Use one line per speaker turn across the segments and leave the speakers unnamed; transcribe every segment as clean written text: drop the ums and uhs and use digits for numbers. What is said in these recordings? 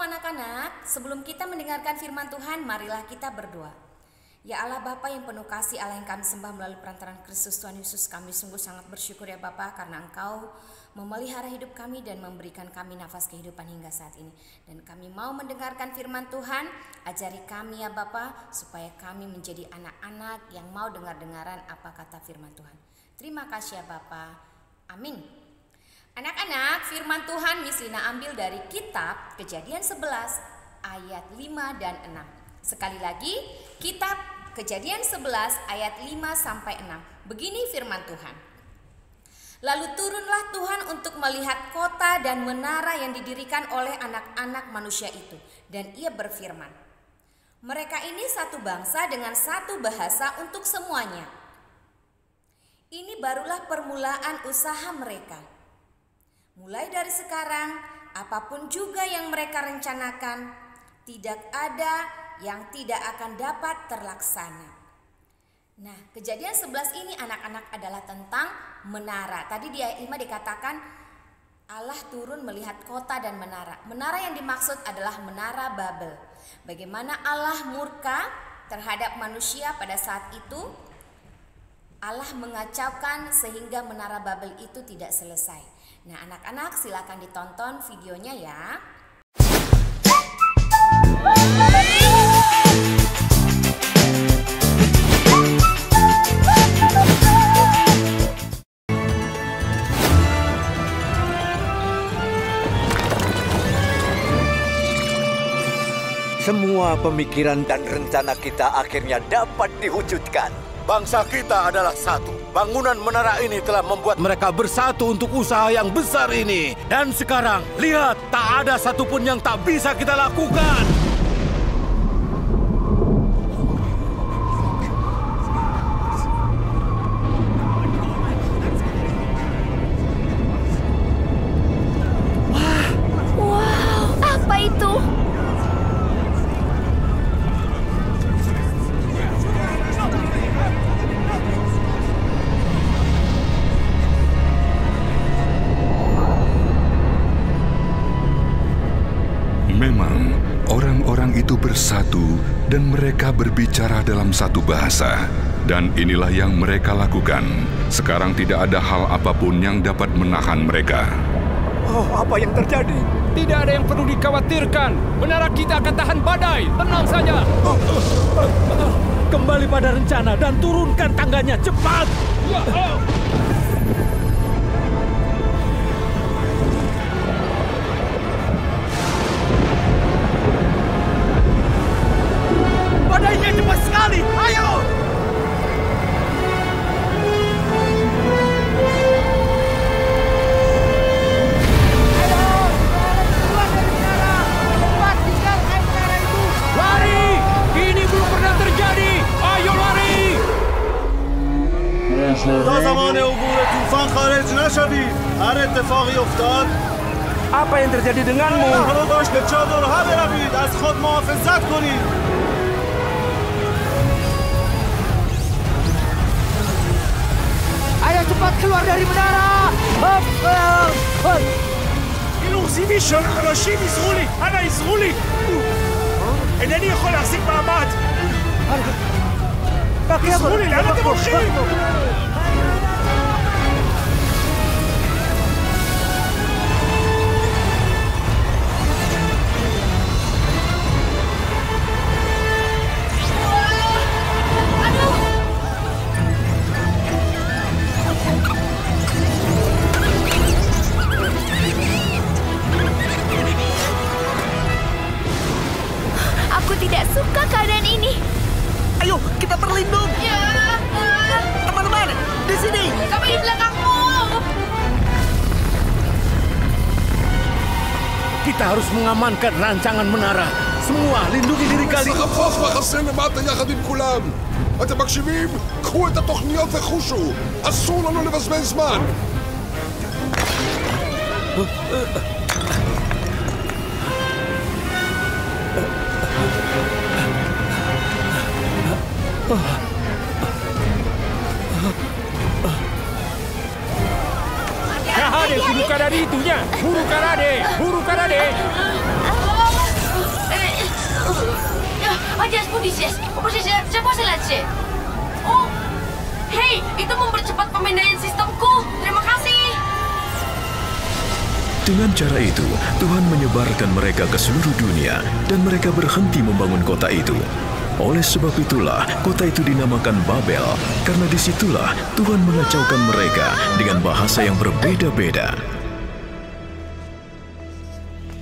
Shalom anak-anak, sebelum kita mendengarkan firman Tuhan, marilah kita berdoa. Ya Allah Bapa yang penuh kasih, Allah yang kami sembah melalui perantaraan Kristus Tuhan Yesus, kami sungguh sangat bersyukur ya Bapa karena Engkau memelihara hidup kami dan memberikan kami nafas kehidupan hingga saat ini. Dan kami mau mendengarkan firman Tuhan, ajari kami ya Bapa supaya kami menjadi anak-anak yang mau dengar-dengaran apa kata firman Tuhan. Terima kasih ya Bapa. Amin. Anak-anak, firman Tuhan Miss Lina ambil dari kitab Kejadian 11 ayat 5 dan 6. Sekali lagi, kitab Kejadian 11 ayat 5 sampai 6. Begini firman Tuhan. Lalu turunlah Tuhan untuk melihat kota dan menara yang didirikan oleh anak-anak manusia itu. Dan ia berfirman, mereka ini satu bangsa dengan satu bahasa untuk semuanya. Ini barulah permulaan usaha mereka. Mulai dari sekarang, apapun juga yang mereka rencanakan, tidak ada yang tidak akan dapat terlaksana. Nah, Kejadian 11 ini anak-anak adalah tentang menara. Tadi di ayat 5 dikatakan Allah turun melihat kota dan menara. Menara yang dimaksud adalah menara Babel. Bagaimana Allah murka terhadap manusia pada saat itu, Allah mengacaukan sehingga menara Babel itu tidak selesai. Nah anak-anak silakan ditonton videonya ya.
Semua pemikiran dan rencana kita akhirnya dapat diwujudkan.
Bangsa kita adalah satu. Bangunan menara ini telah membuat mereka bersatu untuk usaha yang besar ini. Dan sekarang, lihat, tak ada satupun yang tak bisa kita lakukan.
Wow, apa itu?
Memang orang-orang itu bersatu dan mereka berbicara dalam satu bahasa. Dan inilah yang mereka lakukan. Sekarang tidak ada hal apapun yang dapat menahan mereka.
Oh, apa yang terjadi?
Tidak ada yang perlu dikhawatirkan. Menara kita akan tahan badai. Tenang saja.
Kembali pada rencana dan turunkan tangganya cepat.
Badainya cepat sekali, ayo!
Lari! Ini belum pernah terjadi. Ayo lari!
تا زمان عبور طوفان خارج نشوید. هر اتفاقی افتاد
Apa yang terjadi denganmu?
رو داشت به چادر ها بروید. از خود محافظت کنید.
Ayo cepat keluar dari menara!
אילוזימי של אנשים עזרו לי! אנא עזרו לי! אינני יכול להחזיק מעמד! עזרו לי! לאן אתם הולכים?
Aku tidak suka keadaan ini.
Ayo, kita berlindung!
Ya,
Teman-teman, di sini!
kami di belakangmu.
Kita harus mengamankan rancangan menara. Semua lindungi diri kalian.
החוף מחסן למטה יחד עם כולם. אתם מקשיבים? קחו את התוכניות וחושו. אסור לנו לבזבז זמן.
Karade, kudu karade itunya. Buru karade, buru karade.
Oh, hei, itu mempercepat pemindaian sistemku. Terima kasih.
Dengan cara itu, Tuhan menyebarkan mereka ke seluruh dunia dan mereka berhenti membangun kota itu. Oleh sebab itulah, kota itu dinamakan Babel, karena disitulah Tuhan mengacaukan mereka dengan bahasa yang berbeda-beda.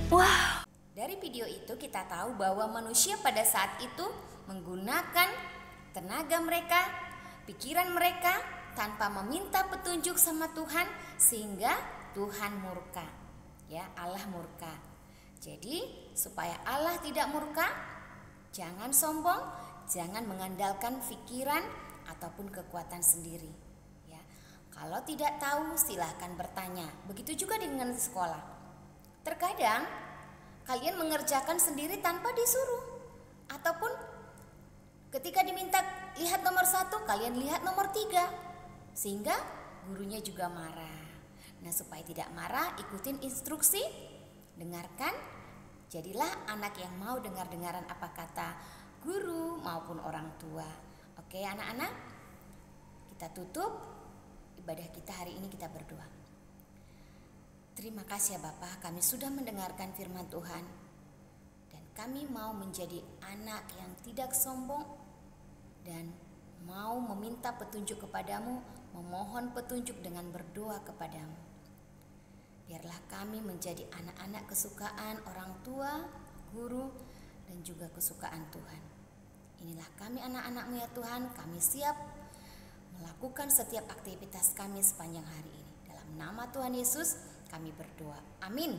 Wow. Dari video itu kita tahu bahwa manusia pada saat itu menggunakan tenaga mereka, pikiran mereka tanpa meminta petunjuk sama Tuhan sehingga Tuhan murka. Ya, Allah murka. Jadi, supaya Allah tidak murka, jangan sombong, jangan mengandalkan pikiran ataupun kekuatan sendiri. Ya, kalau tidak tahu silahkan bertanya. Begitu juga dengan sekolah. Terkadang kalian mengerjakan sendiri tanpa disuruh, ataupun ketika diminta lihat nomor 1, kalian lihat nomor 3, sehingga gurunya juga marah. Nah, supaya tidak marah, ikutin instruksi, dengarkan. Jadilah anak yang mau dengar-dengaran apa kata guru maupun orang tua. Oke anak-anak, kita tutup ibadah kita hari ini, kita berdoa. Terima kasih ya Bapa, kami sudah mendengarkan firman Tuhan. Dan kami mau menjadi anak yang tidak sombong dan mau meminta petunjuk kepadamu, memohon petunjuk dengan berdoa kepadamu. Biarlah kami menjadi anak-anak kesukaan orang tua, guru, dan juga kesukaan Tuhan. Inilah kami anak-anak-Mu ya Tuhan, kami siap melakukan setiap aktivitas kami sepanjang hari ini. Dalam nama Tuhan Yesus kami berdoa. Amin.